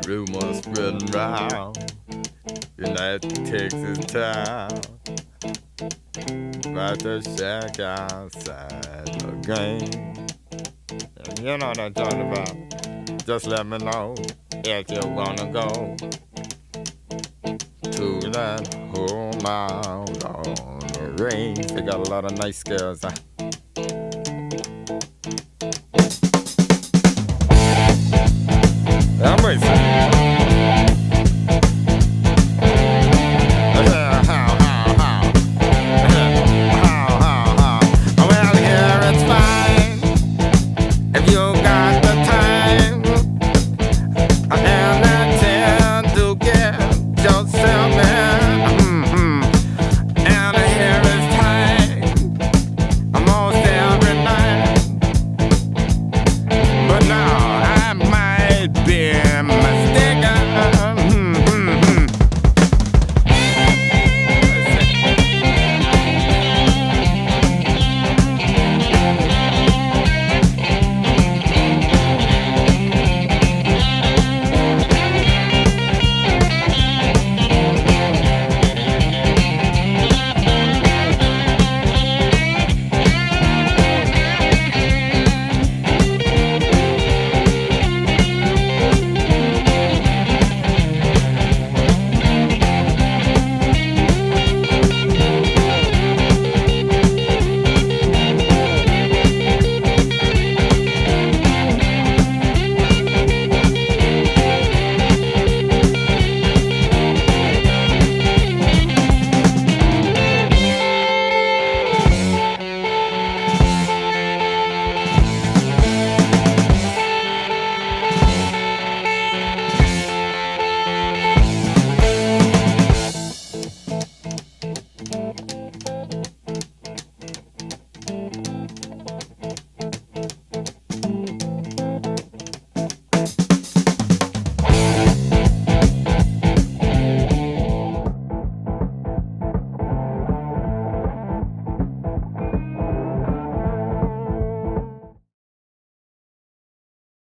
Rumors spreading round in that Texas town about the shack outside the game. And you know what I'm talking about. Just let me know if you wanna go to that home out on the range. They got a lot of nice girls. I'm racing.